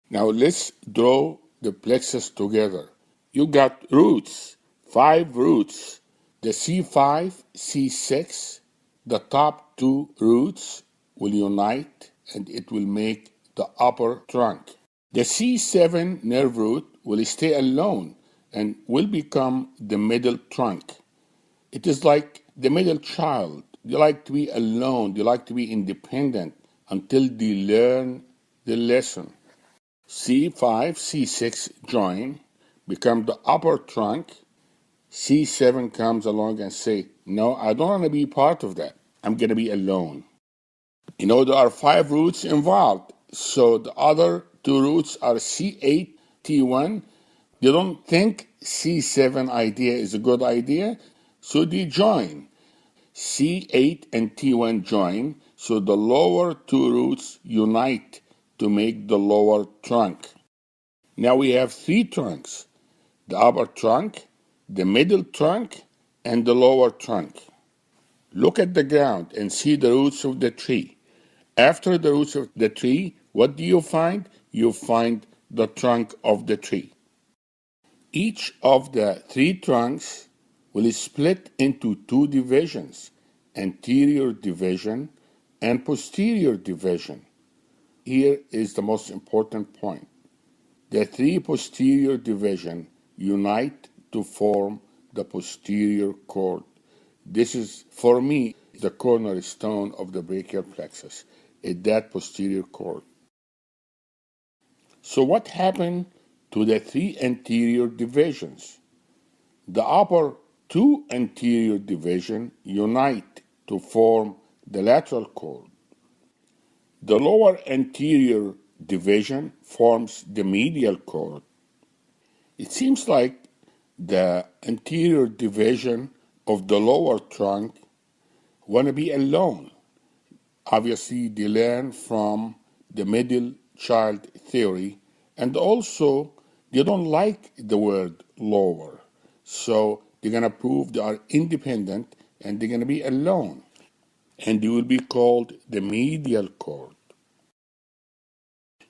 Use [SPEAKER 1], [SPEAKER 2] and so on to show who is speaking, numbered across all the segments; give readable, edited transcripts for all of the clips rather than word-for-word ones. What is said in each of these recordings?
[SPEAKER 1] Now let's draw the plexus together. You got roots, 5 roots. The C5, C6, the top 2 roots will unite and it will make the upper trunk. The C7 nerve root will stay alone and will become the middle trunk. It is like the middle child. They like to be alone, they like to be independent until they learn the lesson. C5, C6 join, become the upper trunk. C7 comes along and say, no, I don't want to be part of that. I'm going to be alone. There are 5 roots involved. So the other 2 roots are C8, T1. They don't think C7 idea is a good idea, so they join. C8 and T1 join, so the lower 2 roots unite to make the lower trunk. Now we have 3 trunks, the upper trunk, the middle trunk, and the lower trunk. Look at the ground and see the roots of the tree. After the roots of the tree, what do you find? You find the trunk of the tree. Each of the 3 trunks will split into 2 divisions, anterior division and posterior division. Here is the most important point. The 3 posterior divisions unite to form the posterior cord. This is, for me, the cornerstone of the brachial plexus, is that posterior cord. So what happened to the 3 anterior divisions? The upper 2 anterior divisions unite to form the lateral cord. The lower anterior division forms the medial cord. It seems like the anterior division of the lower trunk want to be alone. Obviously, they learn from the middle child theory, and also they don't like the word lower. So they're going to prove they are independent and they're going to be alone. And they will be called the medial cord.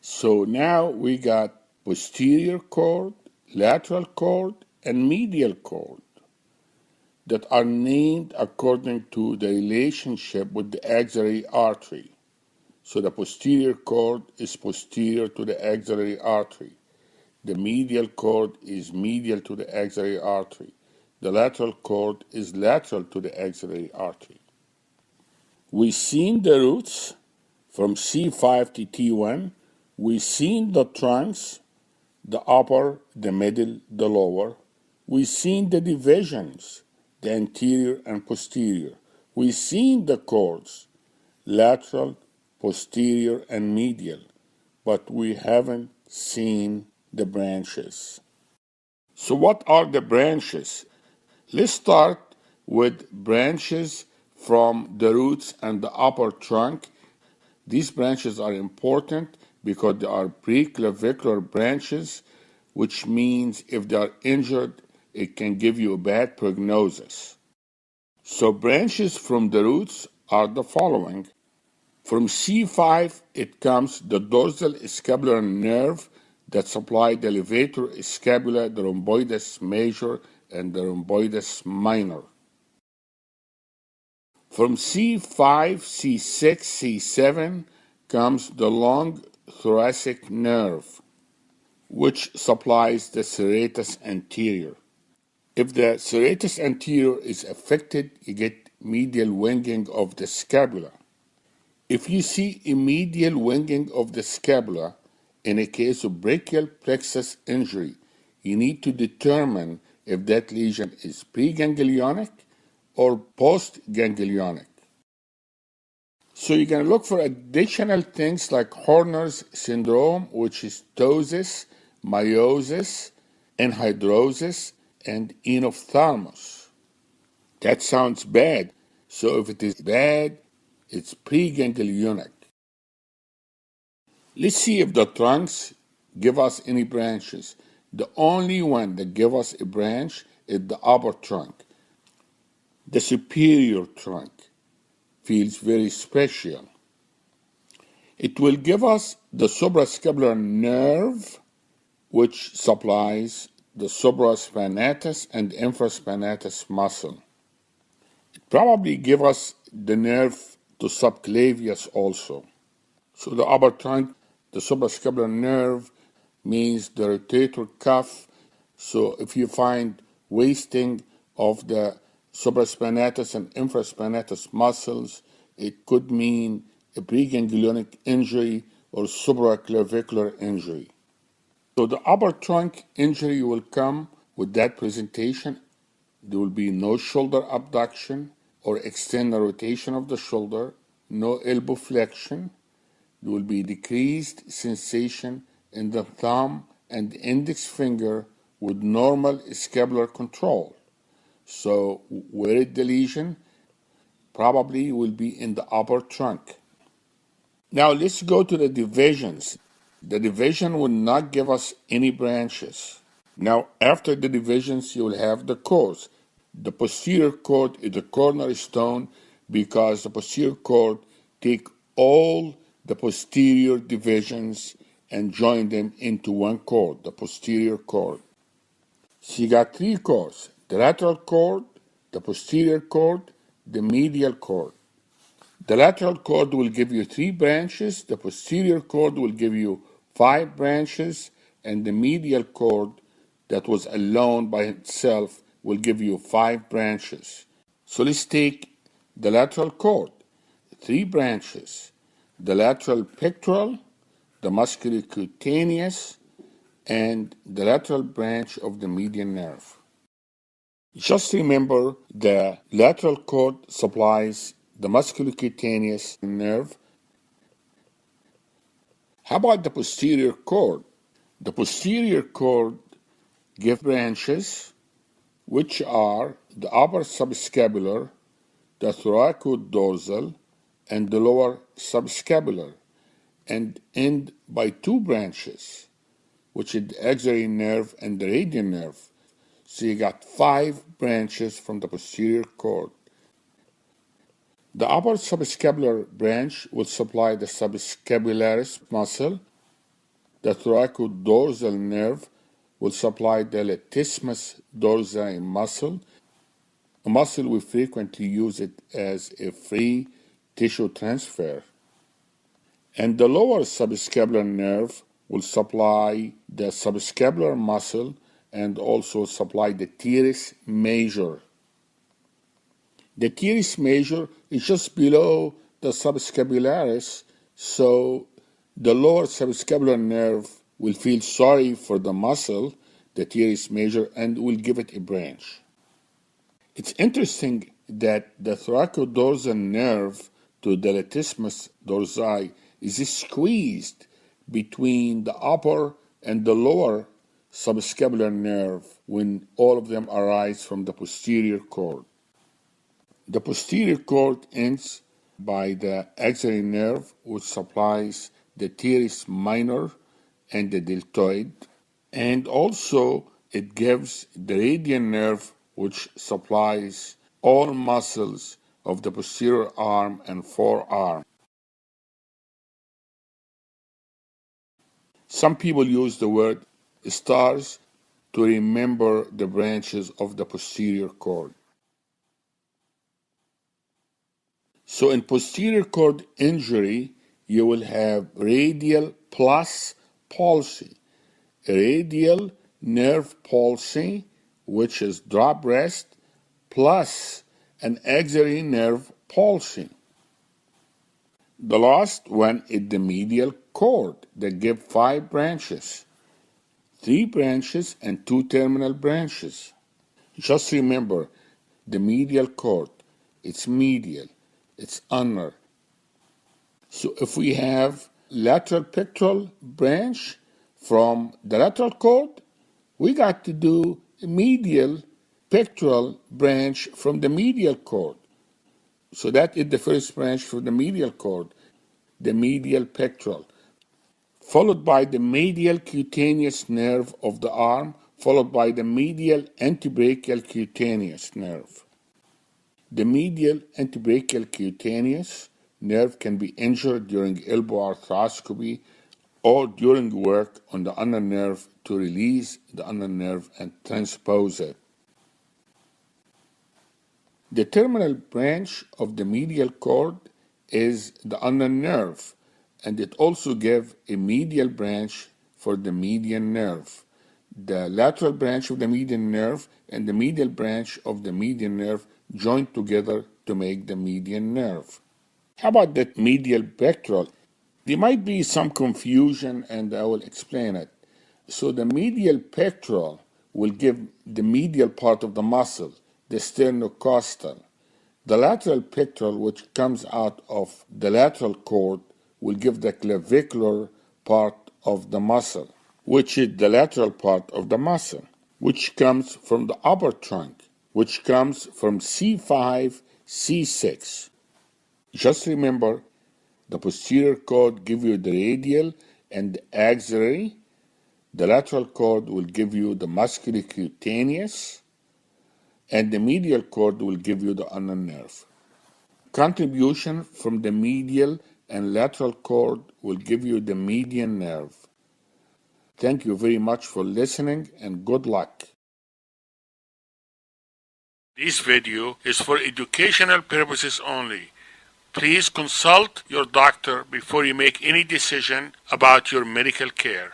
[SPEAKER 1] So now we got posterior cord, lateral cord, and medial cord that are named according to the relationship with the axillary artery. So the posterior cord is posterior to the axillary artery. The medial cord is medial to the axillary artery. The lateral cord is lateral to the axillary artery. We've seen the roots from C5 to T1. We've seen the trunks, the upper, the middle, the lower. We've seen the divisions, the anterior and posterior. We've seen the cords, lateral, posterior, and medial, but we haven't seen the branches. So what are the branches? Let's start with branches from the roots and the upper trunk. These branches are important because they are preclavicular branches, which means if they are injured, it can give you a bad prognosis. So branches from the roots are the following. From C5, it comes the dorsal scapular nerve that supplies the levator scapula, the rhomboides major, and the rhomboides minor. From C5, C6, C7 comes the long thoracic nerve, which supplies the serratus anterior. If the serratus anterior is affected, you get medial winging of the scapula. If you see a medial winging of the scapula in a case of brachial plexus injury, you need to determine if that lesion is preganglionic or postganglionic. So you're going to look for additional things like Horner's syndrome, which is ptosis, meiosis, anhidrosis, and enophthalmos. That sounds bad. So if it is bad, it's preganglionic. Let's see if the trunks give us any branches. The only one that gives us a branch is the upper trunk. The superior trunk feels very special. It will give us the suprascapular nerve, which supplies the supraspinatus and infraspinatus muscle. It probably give us the nerve to subclavius also. So the upper trunk, the suprascapular nerve means the rotator cuff. So if you find wasting of the supraspinatus and infraspinatus muscles, it could mean a preganglionic injury or supraclavicular injury. So the upper trunk injury will come with that presentation. There will be no shoulder abduction or external rotation of the shoulder, no elbow flexion. There will be decreased sensation in the thumb and index finger with normal scapular control. So where is the lesion? Probably will be in the upper trunk. Now let's go to the divisions. The division will not give us any branches. Now after the divisions you will have the chords. The posterior chord is the cornerstone because the posterior chord take all the posterior divisions and join them into one chord, the posterior chord. So you got three chords, the lateral chord, the posterior chord, the medial chord. The lateral chord will give you 3 branches, the posterior chord will give you 5 branches, and the medial chord that was alone by itself will give you 5 branches. So let's take the lateral chord, 3 branches, the lateral pectoral, the musculocutaneous, and the lateral branch of the median nerve. Just remember the lateral chord supplies the musculocutaneous nerve. How about the posterior chord? The posterior chord gives branches which are the upper subscapular, the thoracodorsal, and the lower subscapular, and end by 2 branches, which is the axillary nerve and the radian nerve. So you got 5 branches from the posterior chord. The upper subscapular branch will supply the subscapularis muscle. The thoracodorsal nerve will supply the latissimus dorsi muscle, a muscle we frequently use it as a free tissue transfer. And the lower subscapular nerve will supply the subscapular muscle and also supply the teres major. The teres major is just below the subscapularis, so the lower subscapular nerve will feel sorry for the muscle, the teres major, and will give it a branch. It's interesting that the thoracodorsal nerve to the latissimus dorsi is squeezed between the upper and the lower subscapular nerve when all of them arise from the posterior chord. The posterior chord ends by the axillary nerve, which supplies the teres minor and the deltoid, and also it gives the radian nerve, which supplies all muscles of the posterior arm and forearm. Some people use the word stars to remember the branches of the posterior chord. So in posterior chord injury, you will have radial plus palsy. Radial nerve palsy, which is drop rest, plus an axillary nerve palsy. The last one is the medial chord that give 5 branches, 3 branches and 2 terminal branches. Just remember the medial chord, it's medial, it's ulnar. So if we have lateral pectoral branch from the lateral chord, we got to do medial pectoral branch from the medial chord. So that is the first branch from the medial chord, the medial pectoral, followed by the medial cutaneous nerve of the arm, followed by the medial antebrachial cutaneous nerve. The medial antebrachial cutaneous nerve can be injured during elbow arthroscopy or during work on the ulnar nerve to release the ulnar nerve and transpose it. The terminal branch of the medial cord is the ulnar nerve, and it also gives a medial branch for the median nerve. The lateral branch of the median nerve and the medial branch of the median nerve join together to make the median nerve. How about the medial pectoral? There might be some confusion, and I will explain it. So the medial pectoral will give the medial part of the muscle, the sternocostal. The lateral pectoral, which comes out of the lateral cord, will give the clavicular part of the muscle, which is the lateral part of the muscle, which comes from the upper trunk, which comes from C5, C6. Just remember, the posterior cord gives you the radial and the axillary. The lateral cord will give you the musculocutaneous, and the medial cord will give you the ulnar nerve. Contribution from the medial and lateral cord will give you the median nerve. Thank you very much for listening, and good luck. This video is for educational purposes only. Please consult your doctor before you make any decision about your medical care.